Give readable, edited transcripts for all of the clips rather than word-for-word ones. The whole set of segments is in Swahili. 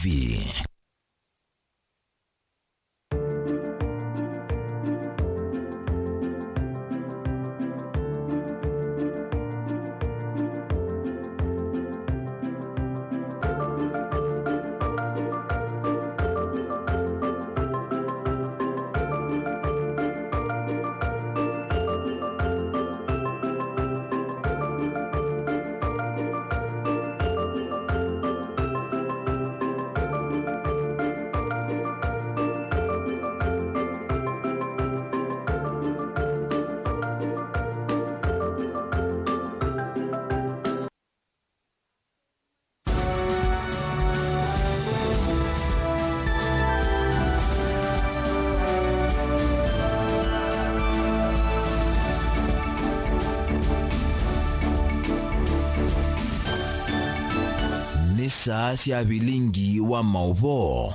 TV. Saa cia Vilingi Wa Mauvoo.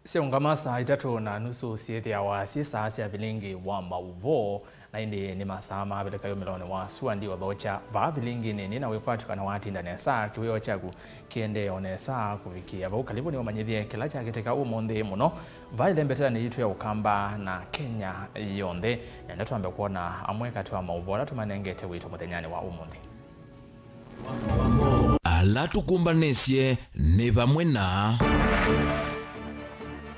Siungama saa 3:30 siete ya wasi saa cia Vilingi Wa Mauvoo na indi ni masaa mabeleka yo milone wa suandi wa dhocha va Vilingi ni na wekwatu na wati ndani ya saa kiweo chagu kiende one saa kuvikia bau kalibu ni wamanyithie kila cha kiteka umonde muno va ile mbetera ni yitu ya Ukamba na Kenya yonde ya ndatuambe kuona amwe kati wa Mauvoo na tumanengete wito muthenyani wa umonde. Alatukumbanesye ne vamwe na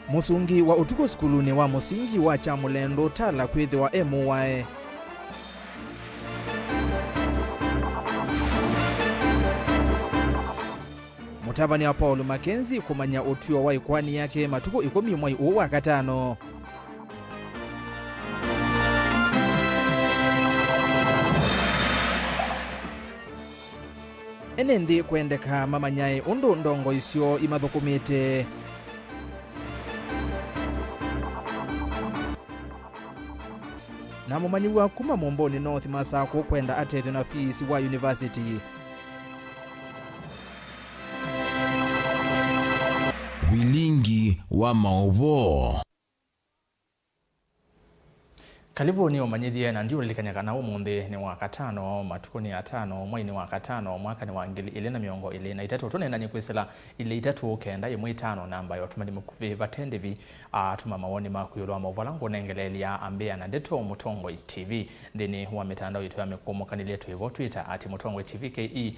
musungi wa utuko skuluni wa musingi wa chamulendo tala kwithi wa MOI Mutavani wa Paul Mackenzie kumanya utuo wa ikwani yake matuko 10 mwai uwa katano. Enendi kuendeka mamanyai undu ndongo isio imathukumite. Na mumanyiwa kuma Momboni North Masako kwenda atete na fees wa university. Vilingi Wa Mauvoo. Kalibu ni wamanyithie na ndio lilikanyaka na umunde ni wa katano matukuni ya 5 mwai ni wa katano mwaka ni wa 2023 tunenda ni kwisela ile 3 kenda yemwe 5 namba yo tumani mukuvi batendevi tuma mawoni makuyolwa Mauvoo nengelelia ambia na ndeto Mutongwe TV ndini huwa mitandao yetu yamekomokanile yetu hivyo Twitter @Mutongwe TV KE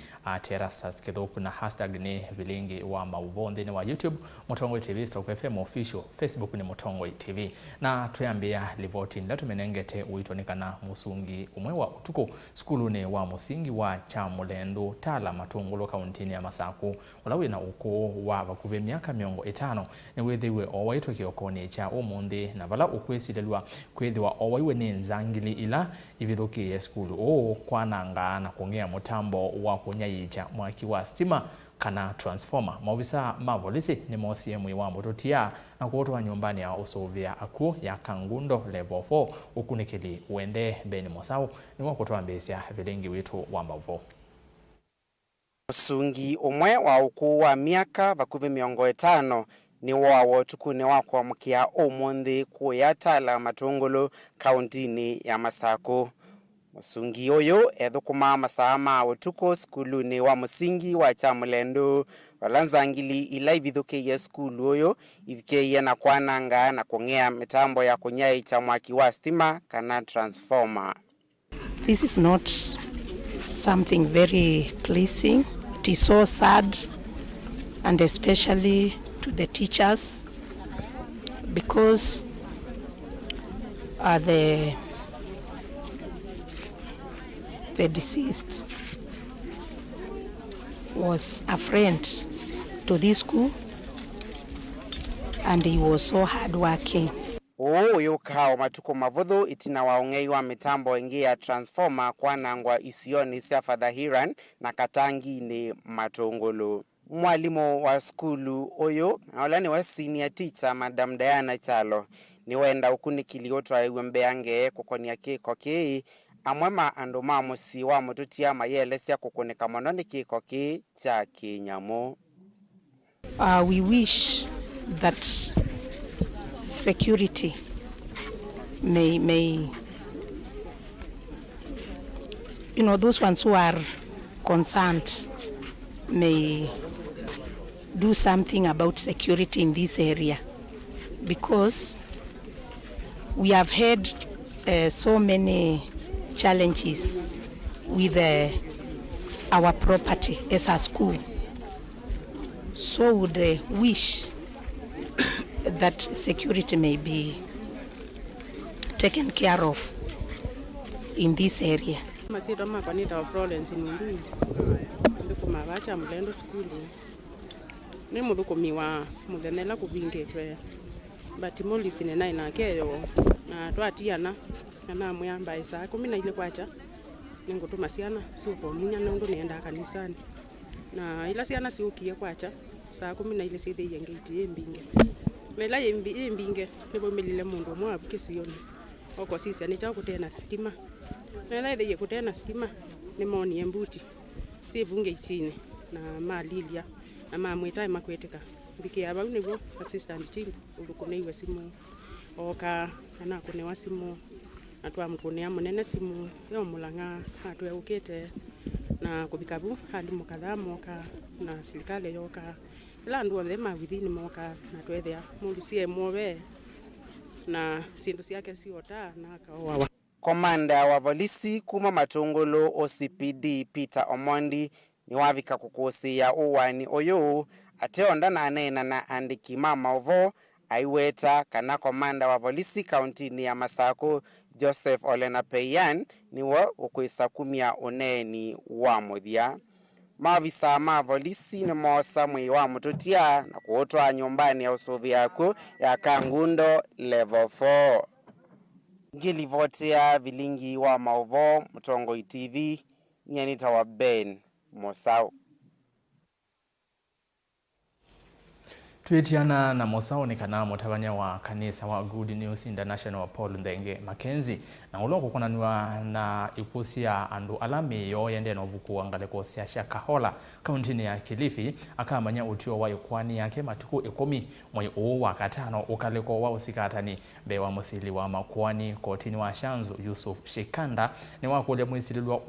@ERASTUS kithoku na hashtag ni Vilingi Wa Mauvoo ndini wa YouTube Mutongwe TV Stock FM official Facebook ni Mutongwe TV na tuyambia livoti ndatu ngete uitonikana musungi umwe wa utuko skuluni wa musingi wa chamulendo tala matungulo kauntini ya Masako ulawi na uko wa bakuve miaka 5 ni wethiwe owaito kiokoni cha umundi na vala ukwesilelwa kwethiwa owaiwe ni nzangili ila ivithuki ya skulu kwananga na kuongea mutambo wa kunyayicha mwaki wa stima kana transformer. Maofisa mavolisi ni mosiemu wa mototia na kuotwa nyumbani ya usovia aku ya Kangundo level 4 ukunikili uende beni mosau ni wakutoa mbesia Vilingi witu wa Mauvoo. Musungi umwe wa ukuu wa miaka vakuvi 5 ni wawo tukune wako mkia umundi kuyatala matungulu kauntini ya Masako. Musungi oyo ethukuma masaa utuko skuluni wa musingi wa chamulendo walanzangili ila ivithuke ya skulu oyo ivikeye na kwananga na kongea mitambo ya kunyai cha mwaki wa stima kana transformer. This is not something very pleasing. It is so sad, and especially to the teachers, because the deceased was a friend to this school and he was so hardworking. Yukao matuko mavuthu itina waongei wa mitambo ingi ya transformer kwanangwa isioni sia fadhahiran na katangi ni matungulu. Mwalimu wa skulu oyo awalani wa senior teacher Madam Diana Chalo ni wenda ukunikili otwa iwembeange kukonia kiko kii amwema anduma musi wa mututia mayele sia kukoneka mononi kiko kii cha kinyamu. We wish that security may those ones who are concerned may do something about security in this area, because we have had so many challenges with our property as a school. So would wish that security may be taken care of in this area. Masito makwanita wa Florence Nundu ndiko mabacha mulendo school ni mudhukumi wa muthenela kubingetwe batimoli sinena inakeyo na twatiana na mwamba isa 12 kwacha ningutuma ciana siuko munya nundu nienda kanisani na ila ciana siukie kwacha saa 12 cithiye ngiti imbinge mela imbinge nibo melile mundu mwa abukesioni oko sisi ani cha kutena stima mela ithiye kutena stima ni moni embuti sivunge chini na malilia na mamwita makweteka mbiki aba nibo assistant team ulukuneiwe simu oka ana kunewa simu atwa mkunea munene simu yo mulanga atwe ukete na kubikabu hali mukadha moka na serikali yoka landu onde mawithini moka na twethea mundu sie mwobe na sindu siake siota na kawa. Komanda wa polisi kuma Matungulu OCPD Peter Omondi ni wavika kukusia uwani oyo ateonda na anena na andiki wa Mauvoo aiweta kana komanda wa polisi kauntini ya Masako Joseph Olena Peyan niwo ukuisa kumia uneni wa muthia. Maafisa ma polisi ni mosa mwi wa mututia na kuotwa nyumbani ya usuvi yako ya Kangundo level 4. Ngilivotea Vilingi Wa Mauvoo, Mtongoi TV, nyanita wa Ben Mosao. Twitiana na Mosao ni kana mutabanya wa kanisa wa Good News International wa Paul Ndenge Mackenzie na uloko kunanwa na ikusia andu alami yo yende novuku angaleko sia Kahola kauntini ya Kilifi akamanya utio wa ikwani yake matuku 10 mwe wa katano ukaleko wa usikatani bewa musili wa makwani kotini wa Shanzu Yusuf Shikanda ni wakule mwisililwa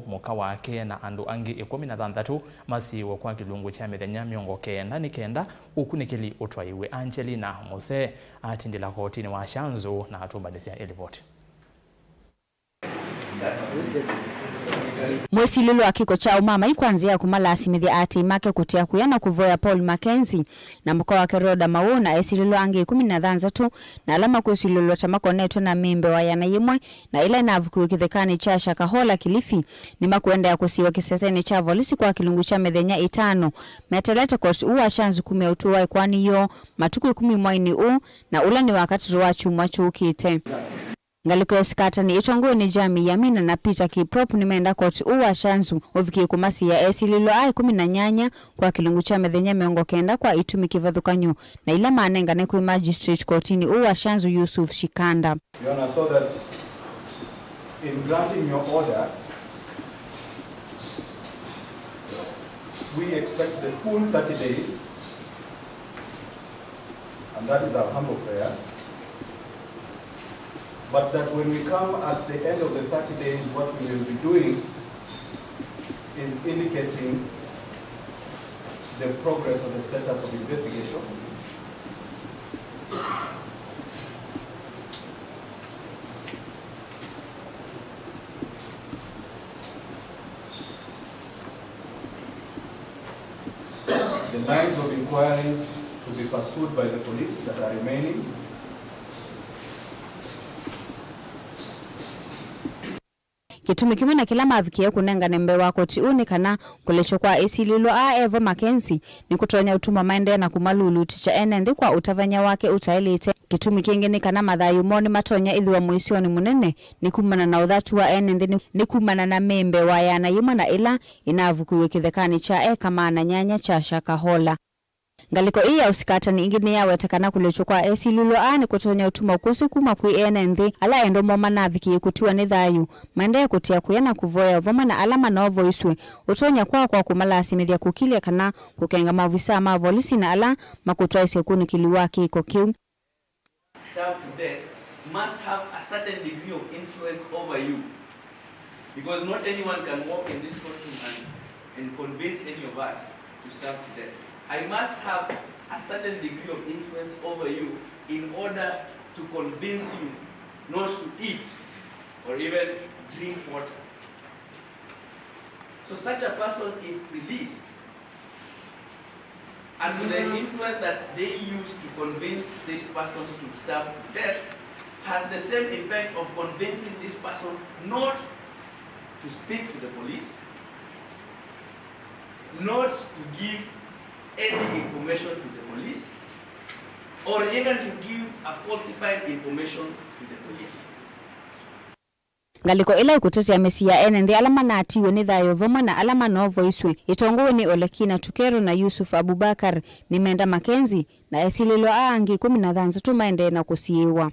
muka wake na andu angi 13 masi kwa kilungu cha mithenya miongo kenda ni kenda ukunikili utwaiwe Angelina Mose atindila kotini wa Shanzu na atumbadisia elipoti. Mwesililo akiko cha umama ikwanzia kumalasimithia ati make kutia kuyana kuvoya Paul Mackenzie na mkoa wa Keroda Mawu na esililo angi 13 na alama kusililo tamakoneto na mimbe wa yana yimwe na ila navukiwe kithekani cha Shakahola Kilifi ni makuenda ya kusiwa kiseseni cha volisi kwa kilungu cha methenya 5 metelete kwa uwa Shanzu kumia utuwa ikwani yo matuku 10 mwaini na ula ni wakati wa chumwa chukite. Ngaliko sikata ni itongo ni Jamii Yamina na Peter Kiprop ni menda court uwa Shanzu oviki kumasi ya esililo ai 18 kwa kilungu cha methenya miongo kenda kwa itumi kivadhukanyo na ila manenga ne ku magistrate court ni uwa Shanzu Yusuf Shikanda. Your Honor, so that in granting your order we expect the full 30 days and that is our humble prayer. But that when we come at the end of the 30 days, what we will be doing is indicating the progress of the status of investigation. The lines of inquiries to be pursued by the police that are remaining. Kitumi kimwe na kila mavikia kunenga nembe wako tiuni kana kulecho kwa esililo Evo Mackenzie ni kutonya utuma maende na kumalulu ticha enendi kwa utavanya wake utaelite. Kitumi kingine kana madhayu moni matonya idhiwa muisioni munene ni kumana na udhatu wa enendi ni kumana na membe wa yana yuma na ila inavukuwe kithekani cha kama na nyanya cha Shakahola. Ngaliko iya usikata ni ingine ya wetakana kulecho kwa esililo ni kutonya utuma ukusi kuma kui enendi ala endo moma na viki kutiwa ni dhayu maende ya kutia kuyana kuvoya voma na alama na ovo iswe utonya kwa kumala asimithia kukilia kana kukenga mavisa mavolisi na ala makutoa isekuni kiliwaki iko kiu. Staff today must have a certain degree of influence over you, because not anyone can walk in this courtroom and convince any of us to starve to death. I must have a certain degree of influence over you in order to convince you not to eat or even drink water. So such a person, if released, and with the influence that they use to convince these persons to starve to death, has the same effect of convincing this person not to speak to the police, not to give any information to the police, or even to give a falsified information to the police. Ngaliko ila ikutetea mesi ya NND alama na atiwe ni thayo vomwe na alama no voicewe itongowe ni Olekina Tukero na Yusuf Abubakar ni Menda Makenzi na esililo aangi 13 maende na kusiiwa.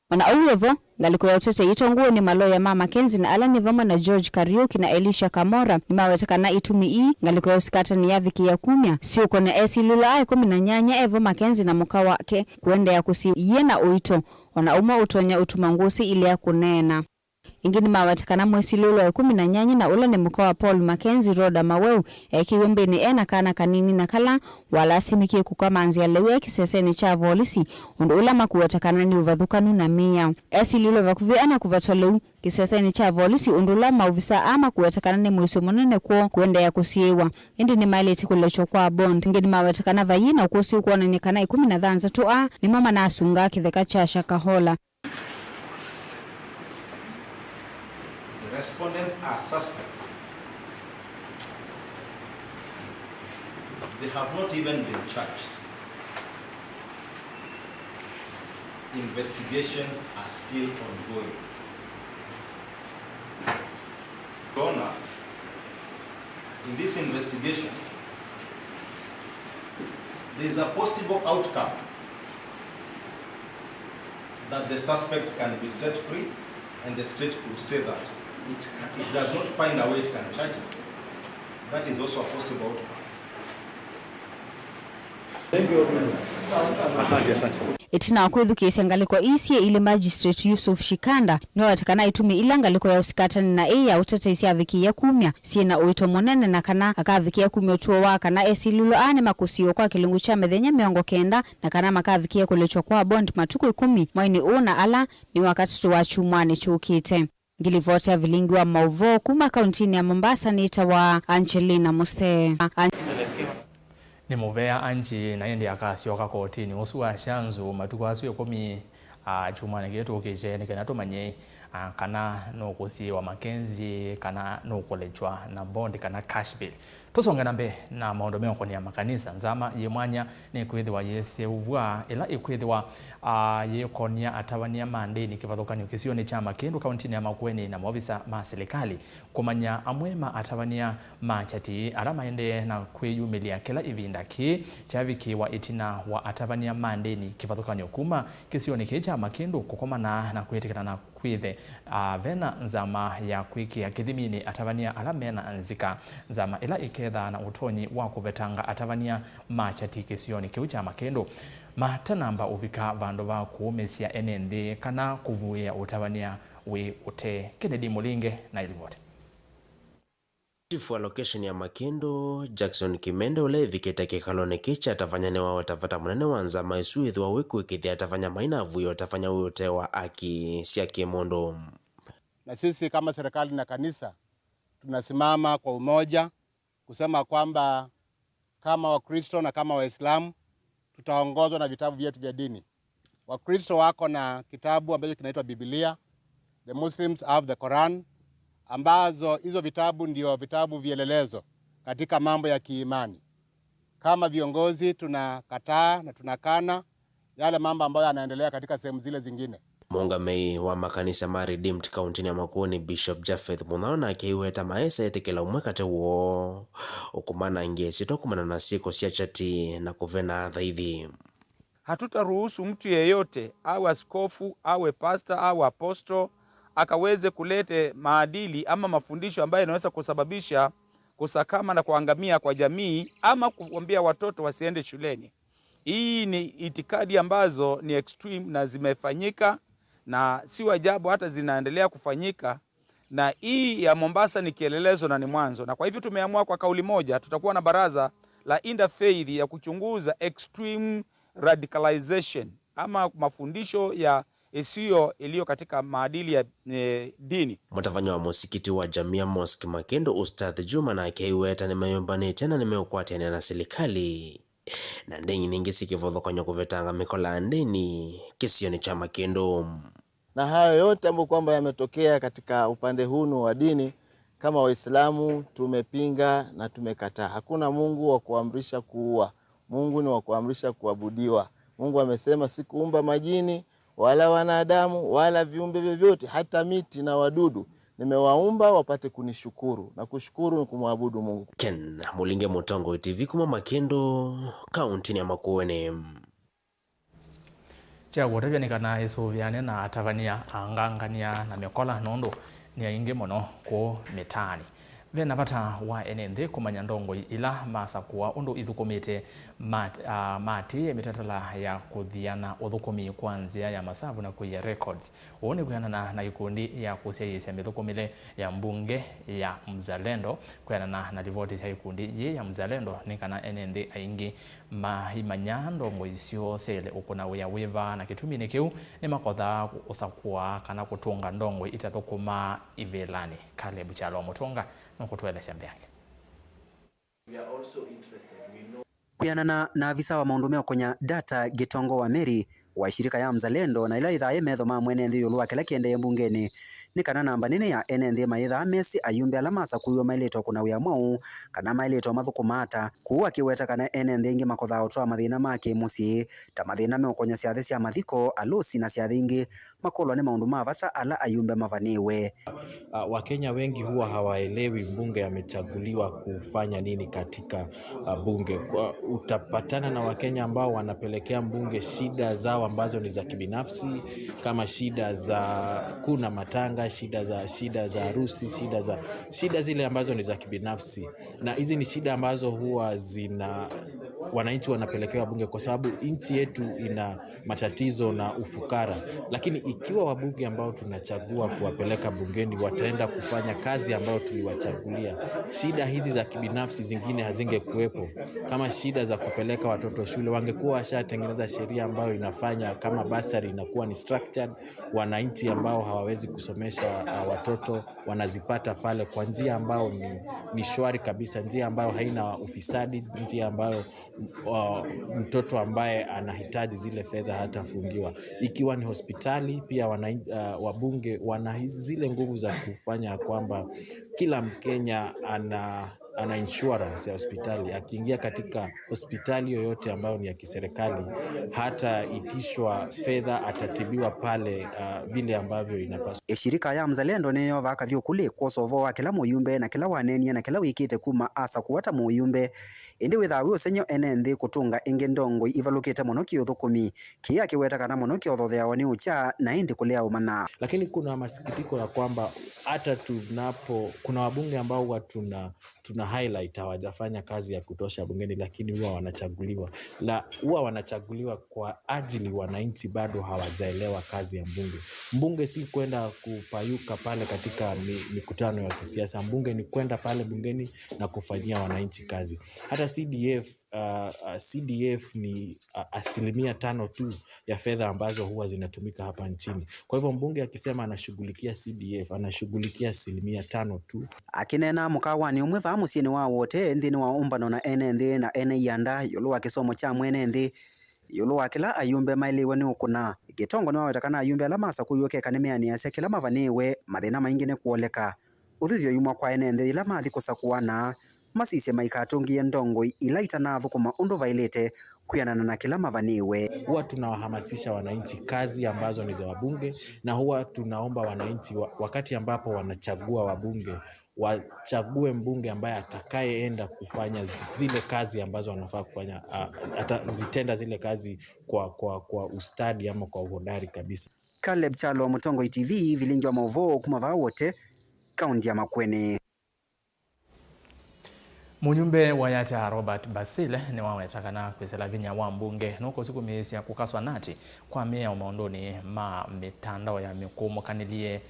Wana uwevo, ngaliko ya utete itonguo ni Maloya Mama Kenzi na Alani Voma na George Kariuki na Elisha Kamora ni mawetaka na itumi ngaliko ya usikata ni ya viki ya kumya. Siuko na esilula ai 18 Evo Makenzi na muka wake kuende ya kusi yena uito. Wana uma utonya utumangusi ili ya kunena. Ingini mawetaka na mwesilulo ya 18 na ula ni muka wa Paul Makenzi Roda Maweu kiwembe ni ena kana kanini na kala wala simiki kukamanzi ya lewe kiseseni cha volisi undu ula makuwetakana ni uvadhukanu na mia. Esililo vakuviana kuvatoleu kiseseni cha volisi undu ula mauvisa ama kuwetakana ni mwiso monene kuo kuende ya kusiewa. Indi ni maileti kulecho kwa bond. Ingini mawetakana vayina ukusi ukuwa na nikana 13 ni mama na asunga kitheka cha shakahola. Respondents are suspects. They have not even been charged. Investigations are still ongoing. Honor, in these investigations, there is a possible outcome that the suspects can be set free, and the state could say that it does not find a way it can charge it. That is also a possible outcome. Thank you. Asante. Itina kwithukisia ngaliko isia ile magistrate Yusuf Shikanda no watakana itumi ila ngaliko ya usikata na ya utetesi ya viki ya kumya siena uito monene na kana akaviki ya kumya utuo waka na esilulo ane makusio kwa kilungu cha medhenya miongo kenda na kana makaviki ya kulecho kwa bond matuku 10 mwaini una ala ni wakati tuwa chumwani chukite. Ngilivote ya Vilingi Wa Mauvoo kuma kauntini ya Mombasa ni itawa Angelina Muse. Ni muvea anji na yendi akasioka kotini usuwa shanzu matuku asuye 10 chumane getu ukije nikena tumanye kana no kusi wa Makenzi kana no kolechwa na bondi kana cash bill tusonga nambe na maondo meko ni ya makanisa nzama ye mwanya ni kwithwa yese uvwa ila ikwithwa ye konia atawania mandeni kivathokanyo kisioni cha Makendu kauntini ya Makueni na maofisa ma serikali kumanya amwema atawania machati alama ende na kwiyumilia kila ivinda ki chaviki wa itina wa atawania mandeni kivathokanyo kuma kisioni cha Makendu kukomana na kwetikana na kwithe vena nzama ya kwiki ya kithimini atawania alamena nzika nzama ila iketha na utonyi wa kuvetanga atawania machati kisioni kiu cha Makendu matanamba uvika vandu va kuumesia NND kana kuvuia utawania we ute Kennedy Mulinge na ilimote. Chifu wa location ya Makendu Jackson Kimende ule viketa kikalone kicha atafanya newa watafata munene wanza maisu idhuwa wiku ikithi atafanya maina vuyo atafanya uyote wa aki siaki mondo. Na sisi kama serikali na kanisa tunasimama kwa umoja kusema kwamba kama Wakristo na kama Waislamu tutaongozwa na vitabu vyetu vya dini. Wakristo wako na kitabu ambacho kinaitwa Biblia, the Muslims have the Quran, ambazo hizo vitabu ndio vitabu vielelezo katika mambo ya kiimani. Kama viongozi tunakataa na tunakana yale mambo ambayo yanaendelea katika sehemu zile zingine. Mungamei wa makanisa ma Redeemed kauntini ya Makueni Bishop Japheth Munaona akiweta maesa etekela umwekate uo ukumana ngesi tokumana na siko sia chati na kuvena dhaidhi. Hatutaruhusu mtu yeyote awe askofu, awe pastor, awe apostol akaweze kulete maadili ama mafundisho ambayo yanaweza kusababisha kusakama na kuangamia kwa jamii ama kuambia watoto wasiende shuleni. Hii ni itikadi ambazo ni extreme na zimefanyika na si ajabu hata zinaendelea kufanyika, na hii ya Mombasa ni kielelezo na ni mwanzo. Na kwa hivyo tumeamua kwa kauli moja tutakuwa na baraza la interfaith ya kuchunguza extreme radicalization ama mafundisho ya isiyo iliyo katika maadili ya dini. Mutavanyo wa musikiti wa Jamia Mosque Makendo Ustadh Juma na keiweta nimeyombani tena nimeukwatiana na serikali na ndengi ningi sikivodhokonyo kuvetanga mikola ndeni kisioni cha Makendo. Na hayo yote ambayo kwamba yametokea katika upande huu wa dini, kama Waislamu tumepinga na tumekataa. Hakuna Mungu wa kuamrisha kuua. Mungu ni wa kuamrisha kuabudiwa. Mungu amesema sikuumba majini wala wanadamu wala viumbe vyovyote, hata miti na wadudu nimewaumba wapate kunishukuru, na kushukuru ni kumwabudu Mungu. Ken Mulinge Mutongo TV kuma Makendo kaunti ya Makueni. Wote kana esuviane na atavania angangania na mekola nondo ni ainge mono ko metani vena pata wa NND kumanya ndongo ila masa kuwa undu ithukumite mati mitatala ya kuthiana uthukumi kwanzia ya masavu na kuya records uone kuyana na ikundi ya kusiaisha mithukumile ya mbunge ya Mzalendo kuyana na rivoti ya ikundi ye ya Mzalendo ni kana NND aingi mahimanya ndongo isio sele ukuna ya wiva na kitumi ni kiu ni makotha usakua kana kutunga ndongo itathukuma ivelani Caleb Chalo Mutonga nukutueleza mbyange. Kuyana na afisa wa maundumeo konya data Gitongo wa Meri wa shirika ya Mzalendo na ila idhaa yemetho mamwene nthi yulu wakela kiende mbungeni ni kana namba nene ya NND maitha Messi ayumbe alamasa kuyo maileto kuna wia mwau kana maileto mathukumata kuwa kiweta kana NND ingi makotha utwa mathina make musi ta mathina meokonya ciathe cia mathiko alusi na ciathe ingi makolwa ni maundu mavata ala ayumbe mavaniwe. Wakenya wengi huwa hawaelewi bunge amechaguliwa kufanya nini katika bunge. Utapatana na Wakenya ambao wanapelekea mbunge shida zao ambazo ni za kibinafsi, kama shida za kuna matanga, shida za harusi, shida zile ambazo ni za kibinafsi, na hizi ni shida ambazo huwa wananchi wanapelekewa bunge kwa sababu nchi yetu ina matatizo na ufukara. Lakini ikiwa wabunge ambao tunachagua kuwapeleka bungeni wataenda kufanya kazi ambayo tuliwachagulia, shida hizi za kibinafsi zingine hazingekuwepo. Kama shida za kupeleka watoto shule, wangekuwa washatengeneza sheria ambayo inafanya kama basari inakuwa ni structured, wananchi ambao hawawezi kusomesha watoto wanazipata pale kwa njia ambayo ni shwari kabisa, njia ambayo haina ufisadi, njia ambayo mtoto ambaye anahitaji zile fedha hatafungiwa. Ikiwa ni hospitali pia wabunge wana zile nguvu za kufanya kwamba kila Mkenya ana insurance ya hospitali. Akiingia katika hospitali yoyote ambayo ni ya kiserikali, hata itishwa fedha, atatibiwa pale vile ambavyo inapaswa. Shirika ya Mzalendo neyo vaka vyukuli kosovo wa kila muyumbe na kila wanenia na kila wikite kuma asa kuwata muyumbe indi withawi usenyo NND kutunga ingi ndongo ivalukite muno kiuthukumi kia kiweta kana muno kiothothea wani ucha na indi kulea umana. Lakini kuna masikitiko ya kwamba hata kuna wabunge ambao huwa tuna highlight hawajafanya kazi ya kutosha bungeni, lakini huwa wanachaguliwa kwa ajili wananchi bado hawajaelewa kazi ya mbunge. Mbunge si kwenda kupayuka pale katika mikutano ya kisiasa. Mbunge ni kwenda pale bungeni na kufanyia wananchi kazi. Hata CDF ni 5% tu ya fedha ambazo huwa zinatumika hapa nchini. Kwa hivyo mbunge akisema anashughulikia CDF, anashughulikia 5% tu. Akinena mukawani umwe va musieni wa wote nthini wa umbano na NND na NIanda yulu wa kisomo cha NND yulu wa kila ayumbe mailiwe ni ukuna Gitongo ni wawetakana ayumbe alamasa kuyuke kanemeani ya kila mavaniwe mathina maingine kuoleka uthithio yumwa kwa NND ila mathi kusakuana masise maikatungie ndongo ila itanathukuma undu vailite kuyanana na kila mavaniwe. Huwa tunawahamasisha wananchi kazi ambazo ni za wabunge, na huwa tunaomba wananchi wakati ambapo wanachagua wabunge wachague mbunge ambaye atakayeenda kufanya zile kazi ambazo wanafaa kufanya, atazitenda zile kazi kwa ustadi ama kwa uhodari kabisa. Caleb Chalo Mutongo TV Vilingi Wa Mauvoo kumava wote kaunti ya Makueni. Munyumbe wa yata Robert Basile ni wawetakana kwisela vinya wa mbunge nuko siku miezi ya kukaswa nati kwa mea umaondoni ma mitandao ya mikumu kanilie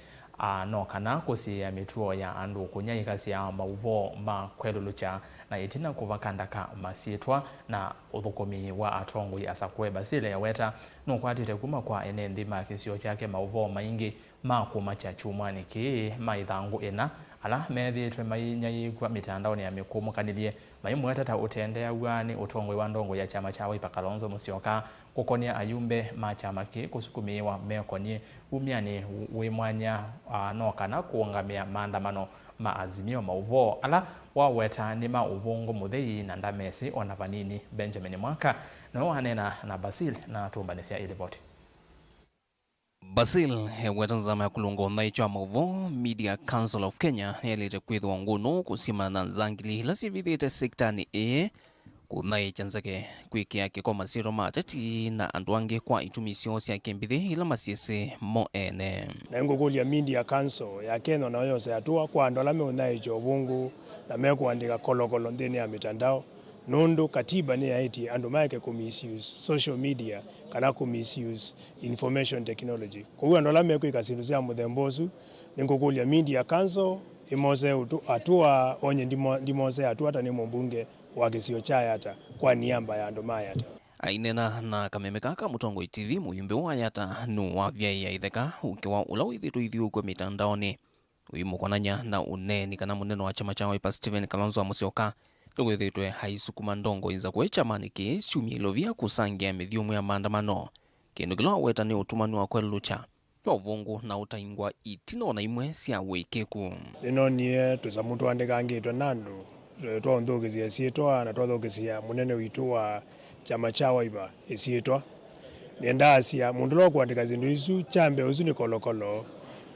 no kana kusia mituo ya andu kunyaika sia mauvoo ma kwelulucha na itina kuvakandaka masietwa na uthukumi wa atongo ya sakwe basile ya weta no kwatite kuma kwa ene ndima kisio chake mauvoo maingi ma kuma cha chumani ki maithangu ina ala methitwe mainyai kwa mitandao ni ya mikumu kanilie maimweta ta utendea wani utongo wa ndongo ya chama cha Wiper Kalonzo Musyoka kukonia ayumbe ma chama ki kusukumiwa mekonie umiani wimwanya no kana kuongamia maandamano ma azimio mauvoo ala waweta ni ma uvungu muthei na ndamesi onavanini Benjamin Mwaka no hanena na Basil na tumbanesia ilivoti. Basil wetanzama ya kulungo naicho Mauvoo Media Council of Kenya yelete kwithwa nguno kusima na nzangili hila sivithite sektani kunai chanzake kwikia kiko masiro mateti na anduange kwa itumisio sia kembithi ila masiese mo ene. Na ngukulia Media Council ya Kenya na yose atua kwa andolame unaicho bungu na mekuandika kolokolo ndeni ya mitandao nondo katiba ni yaiti andomaike misuse social media kana misuse information technology kwa hiyo andolame kwikasiruzia muthembosu ningukulia Media Council imose atua onye ndimose atua tani mbunge wa kisio chaya hata kwa niamba ya andomaya hata ainena na kamemekaka mutongo TV muyumbe wa yata nu wa vya ya itheka ukiwa ulawithitu ithiu kwa mitandaoni uimukonanya na uneni kana muneno wa chama cha Wiper Stephen Kalonzo Musyoka tugwithitwe haisukuma ndongo inza kwecha maniki siumilo vya kusangia mithiumu ya maandamano kindu kila weta ni utumanu wa kwelucha kwa uvungu na utaingwa itino na imwe sia wikiku nino nie tuzamuntu andikangitwa nandu twaonthukisia sietwa na twathukisia munene witu wa chama cha Wiper isietwa niendasia mundu lo kuandika zindu isu chambe usu ni kolokolo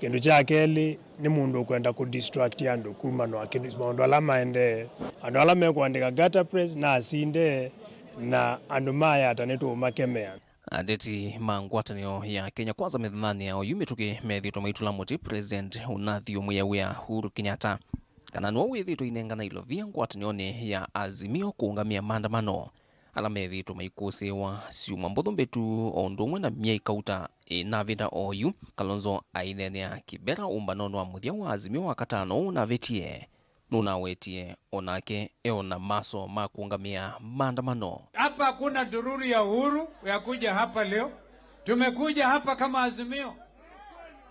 kindu cha keli ni mundu kwenda ku distract andu kuma no akindu mundu alama ende andu alama kuandika gata press na asinde na andu maya atanetu makemea adeti mangwatanio ya Kenya kwanza methani ya oyumituki methito maitula muti president unathio muyawia Uhuru Kenyatta kana no withito inengana ilovia ngwatanione ya azimio kuungamia maandamano ala methito maikose wa siuma mbothombetu ondongwe na miaikauta na vida oyu Kalonzo ainenea kibera umbanono wa muthia wa azimio wa katano na vetie nuna wetie onake eona maso ma kuungamia maandamano. Hapa hakuna dururu ya Uhuru ya kuja hapa leo. Tumekuja hapa kama azimio.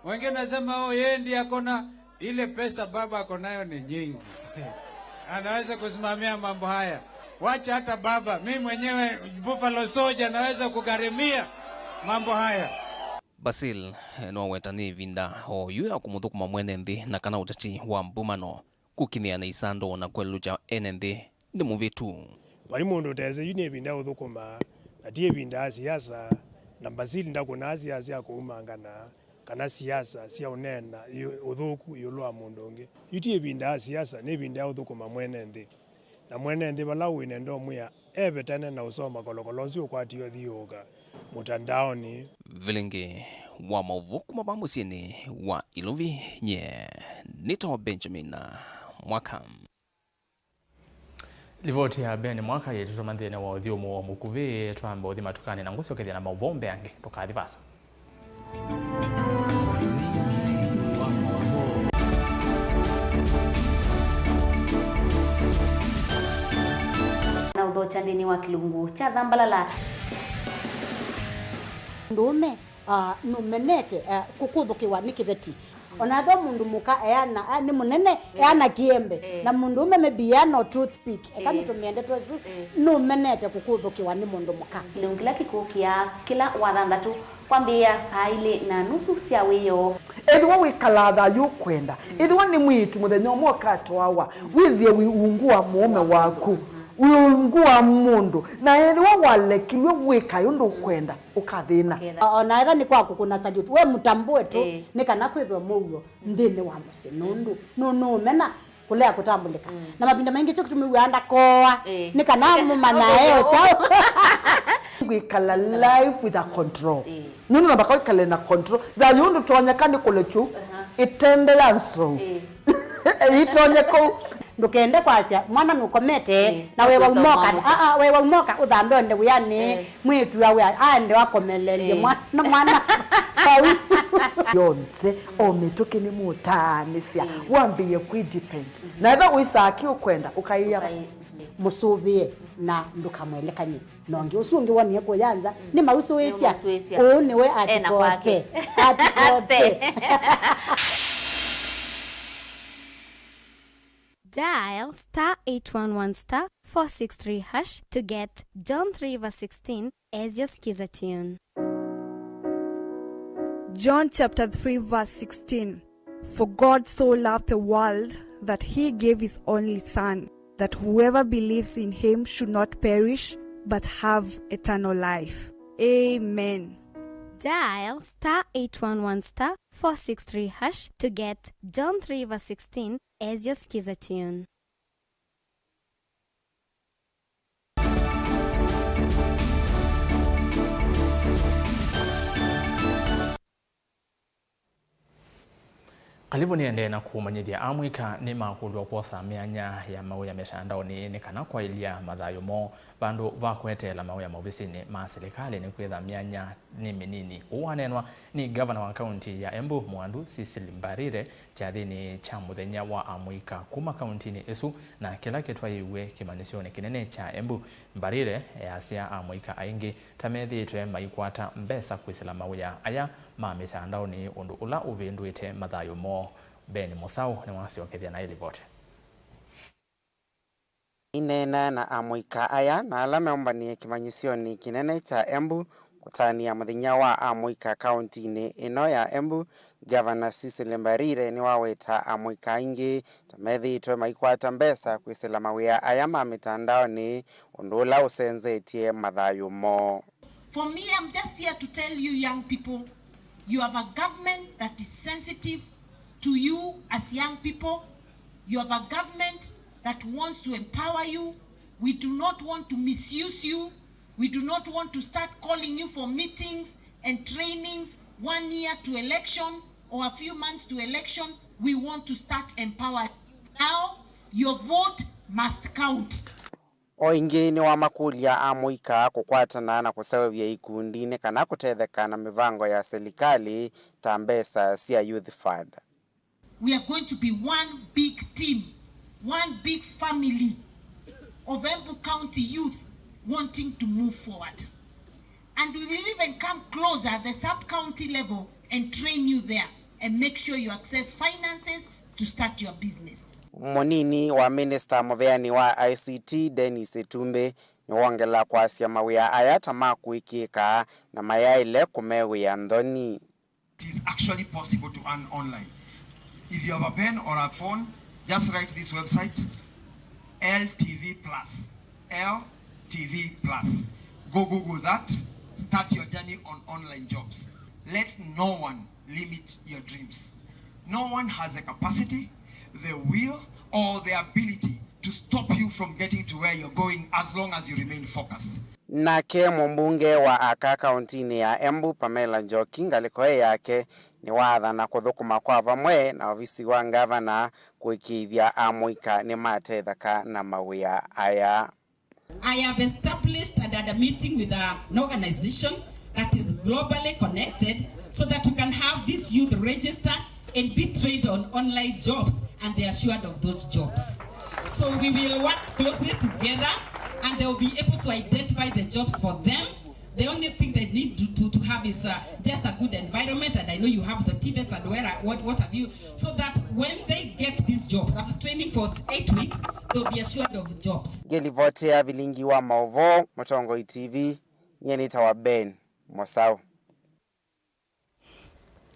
Wengine nasema yeye ndiye akona ile pesa baba akonayo ni nyingi. Anaweza kusimamia mambo haya. Wacha hata baba, mimi mwenyewe Buffalo Soldier naweza kugharimia mambo haya. Basil no wetani vinda oyu ya kumuthukuma mwene nthi na kana utati wa mbumano kukinia na isando na kwelucha enende ni muvitu pai mundu teze yune vinda uthukuma na tie vinda siasa na Basil ndakuna siasa kuumangana kana siasa sia unena uthuku yulwa mundu ungi yutie vinda siasa ne vinda uthukuma mwene nthi na mwene nthi balawi nendo muya evetane na usoma kolokolozi ukwatio thiuga mutandaoni. Vilingi wa Mauvoo kuma bamusini wa Ilovi nye nito Benjamin Mwaka. Livoti ya Ben Mwaka yetu tumanthine wa uthiumu wa mukuvi twamba uthi matukani na ngusio kethia na Mauvoo mbeange tukathivasa. Na udhocha ndini wa kilungu cha Dhambalala ndume numenete kukuthukiwa ni kiveti onatho mundu muka eana ni munene eana kiembe na mundu ume maybe no toothpick ekani tumiende twesu numenete kukuthukiwa ni mundu muka kilungila kikukia kila wathanthatu kwambia saa 2:30 cia wiyo ethwa wikalatha yukwenda ethwa ni mwitu muthenya umwe katwawa withie wiungua mume waku wiungua mundu na ethwa walekilwe wika yundu kwenda ukathina ona era ni kwaku kuna salute we mutambue tu ni kana kwithwa mugo ndini wa musinundu no mena kulea kutambulika na mabinda mengi cyo kutumiwanda koa ni kana mumana eo chao wikala life with a control nunu na bakao ikale na control da yundu tonyekani kulechu itende yanso itonyeko ndukende kwasia mwana nukomete na wewe umoka wewe umoka uthambe nde uyani mwitu yawe ande wakomelelie mwana yonthe o mituki ni mutanisia wambie kwidepend na tha uisaki ukwenda ukaiya musubie na ndukamwelekanye nongi usungi woni kuyanza ni mausuisia o niwe atikote Dial *811*463# to get John 3:16 as your skiza tune. John chapter 3 verse 16. For God so loved the world that he gave his only Son, that whoever believes in him should not perish but have eternal life. Amen. Dial *811*463# to get John 3:16 as your skiza tune. Karibu niende na kumanyithia amwika ni makulwa kwa mianya ya mau ya mitandaoni ni kana kwa ilia mathayo mo bandu vakwetela mau ya maofisini ma serikali ni kwetha mianya ni minini. Uwanenwa ni governor wa kaunti ya Embu Mwandu Cecily Mbarire chathini cha muthenya wa amwika kuma kauntini isu na kila kitwa iwe kimanisioni kinene cha Embu. Mbarire yasia amwika aingi tamethitwe maikwata mbesa kwisila mau ya aya ma mitandaoni undu ula uvinduite mathayo mo. Ben Musau ni wasiokethia na ilipoti. Inena na amwika aya na alame umbanie kimanyisioni kinene cha Embu kutania muthenya wa amwika kaunti-ini ino ya Embu. Governor Cecily Mbarire ni waweta amwika ingi tamethitwe maikwata mbesa kwisila mawia aya ma mitandaoni undu ula usenzetie mathayo mo. For me, I'm just here to tell you young people, you have a government that is sensitive to you as young people. You have a government that wants to empower you. We do not want to misuse you. We do not want to start calling you for meetings and trainings 1 year to election or a few months to election. We want to start empowering you. Now, your vote must count. Oingi ni wa makulia amwika kukwatana na kusawia ikundini kana kutetheka na mivango ya serikali tambesa sia youth fund. We are going to be one big team, one big family of Embu County youth wanting to move forward. And we will even come closer at the sub-county level and train you there and make sure you access finances to start your business. Monini wa Minister Muveani wa ICT Dennis Etumbe ni wongela kwa asia mawia aya tamaa kuikika na mayaile kumewe ya ndoni. It is actually possible to earn online. If you have a pen or a phone, just write this website, LTV Plus. LTV Plus. Go Google that. Start your journey on online jobs. Let no one limit your dreams. No one has the capacity, the will, or the ability to stop you from getting to where you're going as long as you remain focused. Nake mbunge wa aka kauntini ya Embu Pamela Njoki ngalikoe yake ni watha na kuthukuma kwa vamwe na ofisi wa gavana kuikithia amwika ni matethaka na mawia aya. I have established and had a meeting with an organization that is globally connected so that we can have this youth register and be trained on online jobs and they are assured of those jobs. So we will work closely together and they will be able to identify the jobs for them. The only thing they need to have is just a good environment, and I know you have the TVETs and what have you, so that when they get these jobs, after training for 8 weeks, they'll be assured of jobs. Gelivotea Vilingi Wa Mauvoo, Motongoi TV, nyenita wa Ben Musau.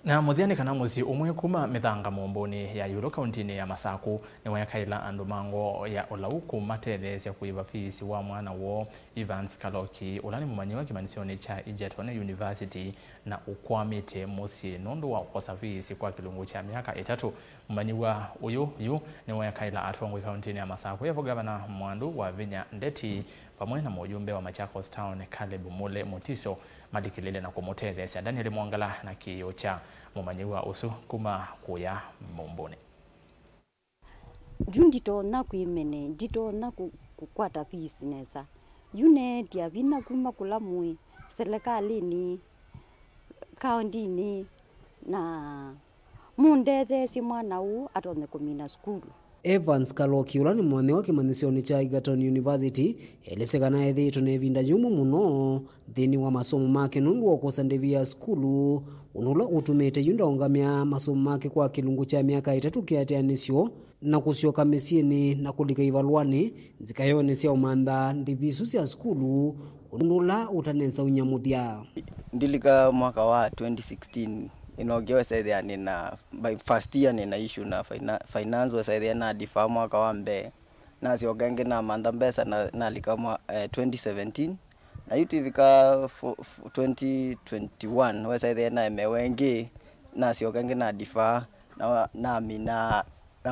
Na muthiani kana musi umwe kuma mithanga momboni ya Yuro kauntini ya Masaku ni wayakaila andu mango ya olauku matethesia kuiva fees wa mwana wo Evans Kaloki ulani mumanyiwa kimanisioni cha Egerton University na ukwamite musi nundu wa ukosa fees kwa kilungu cha miaka 3. Mumanyiwa uyu ni wayakaila atongwe kauntini ya Masaku yevo gavana Mwandu wa Vinya Ndeti pamwe na mujumbe wa Machakos Town Caleb Mule Motiso madikilele na kumutethesya Daniel Mwangala na kiyo cha mumanyiwa usu kuma kuya momboni. Jundito na kuimene dito na kukwata business yune dia bina kuma kula mui serikali ni county ni na mundethe si mwana huu atone kumina skulu. Evans Kalokiula ni mwane wa kimanisioni cha Egerton University elisekana ethitwo na ivinda yumu muno thini wa masomo make nundu wa kukosa ndevi ya skulu unula utumite yunda ongamia masomo make kwa kilungu cha miaka 3 kiateanisyo na kusioka misieni na kulika ivalwani zikayonesya umantha ndivisu cia skulu unula utanensa unyamuthia. Ndilika mwaka wa 2016 inogewa saidhi nina by first year nina issue na finance saidhi na difa mwaka wa mbe na siogange na manda mbesa na likama 2017 na yutu vika 2021 wa saidhi na emewengi na siogange na difa na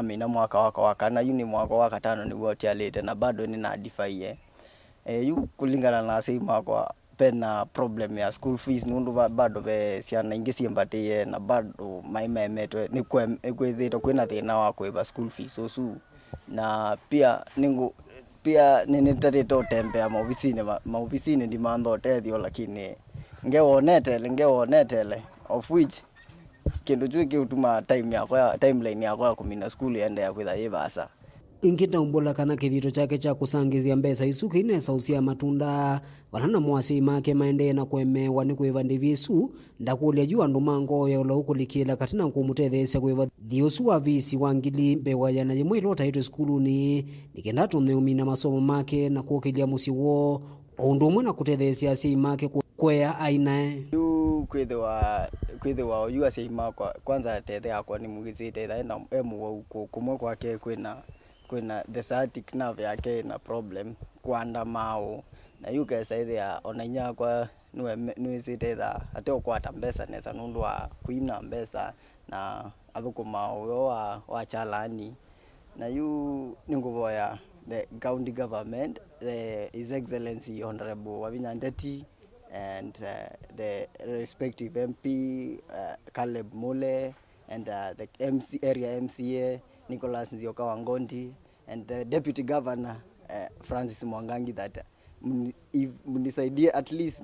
mina mwaka waka na yuni mwaka waka 5 ni wote alete na bado nina difa ye yu kulingana na sema kwa pena problem ya school fees nundu bado be siana ingi siembatie na bado maimemetwe ni kwethito kwina thina wa kuiba school fees osu na pia ninitarito tembea maofisini ndi mando tethio lakini ngewonetele of which kindu chuki utuma timeline yako ya kumina school ende ya kwitha yibasa ingita umbola kana kithito chake cha kusangizia mbesa isuki inesa usia matunda vanana mwasi make maende na kwemewa ni kuiva ndivisu ndakulia juu andu mango ya ula ukulikila katina nkumutetheesya kuiva thiosu wa visi wangili mbewa yana yimwe ilota ito skuluni nikenda tuneumina masomo make na kuokilia musiwo undu umwe na kutetheesya asii make kwea ainae yu kwithiwa yu asii makwa kwanza tethe yakwa ni mugizite enda emu kumwe kwake kwina the sciatic nerve yake na problem kwanda mao na yuke saidhi ya onainya kwa nuwe siteza ateo kwata mbesa nesa nundu wa kuimna mbesa na athuku mao wa chalani na yu ninguvoya the county government, His Excellency Honorable Wavinya Ndeti and the respective MP Caleb Mule and the area MCA Nicholas Nzioka Wangondi and the Deputy Governor Francis Mwangangi that munisaidie at least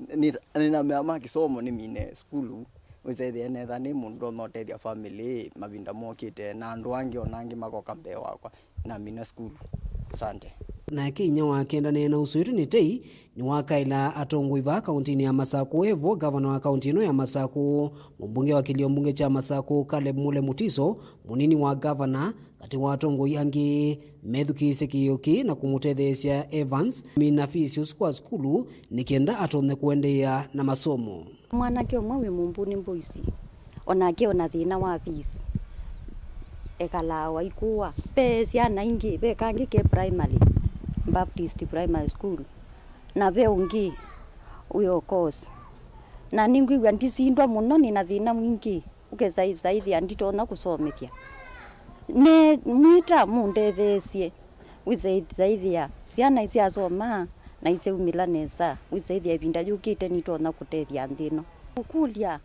nina meama kisomo ni mine skulu usaidie enetha ni mundu notethia family mavinda mokite na andu angi onangi makoka mbe wakwa na mine skulu. Asante. Na kinya wa kenda na usuiru ni tei ni wakaila atongo iva kaunti ya Masako evo governor wa kaunti ino ya Masako mbunge wa kilio mbunge cha Masako Caleb Mule Mutiso munini wa governor kati wa atongo yangi Methuki Sekioki na kumutetheesya Evans Minafisius kwa skulu nikienda atone kuendea na masomo. Mwanake umwe wi mumbuni mboisi onake ona thina wa fees ekala wa ikuwa pe ciana ingi be kangi ke primary Baptist Primary School na be ungi uyo course na ningwi ndisindwa muno ni na thina mwingi ukezaidi anditona kusomethia ne mwita mundethesie wizaidi ya ciana isi asoma na ise umila nesa wizaidi ya binda yukite nitona kutethia ndino ukulia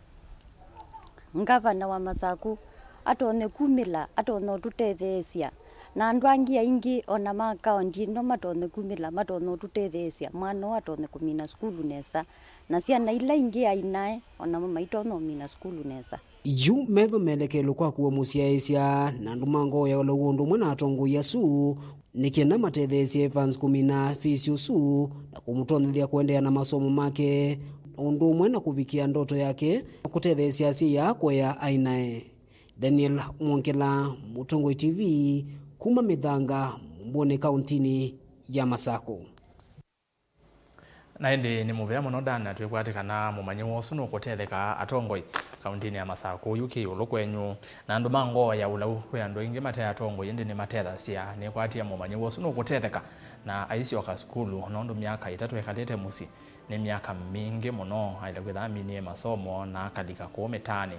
ngavana wa Masako atone kumila atone tutethesia na andu angi aingi ona makaunti no matone kumila matone tutethesia mwana atone kumina skulu nesa na ciana ila ingi ainae ona maitono mina skulu nesa yu metho melekelo kwa kuwa musiaisya na andu mango ya ula undu mwe na atongo yasu nikienda matethesia Evans kumina fisiusu na kumutonethia kuendea na masomo make undu mwe na kuvikia ndoto yake kutethesia si yako ya ainae. Daniel Mwonkela, Mutongoi TV, kuma Mithanga, Mbone kauntini ya Masako. Na indi ni muvea muno dana twikwatikana mumanyi wosu nukutetheka atongoi kauntini ya Masako yuki ulukwenyu na andu mango ya ulau kwe andu ingi matea atongoi indi ni matetha sia ni kwatia mumanyi wosu nukutetheka na aisi waka skulu nondu miaka 3 ekalete musi ni miaka mingi muno aile kwithamini masomo na akalika kuometani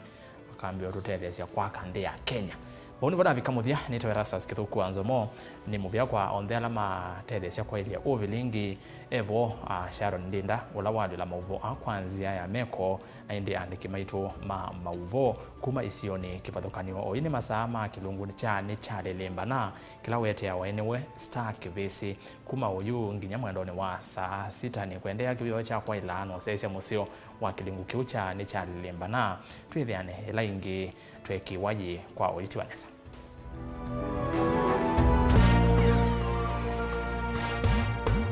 akambio tutethesia kwa kandi ya Kenya. Boni boda vikamuthia nito ERASTUS kithuku NZOMO ni muvia kwa onthela matethesia kwa ilia Vilingi evo Sharon Ndinda ula wadi la Mauvoo kwanzia ya meko na indi andiki maitu Mauvoo kuma isioni kipathukaniwa o ini masaa ma kilungu ni chalelemba na kila wete ya waenewe star kibisi kuma uyu nginya mwendoni wa saa 6 ni kuendea kiwio cha kwa ilano sese musio wa kilingu kiucha ni chalelemba na twithiane ila ingi tweki waji kwa oiti wanesa.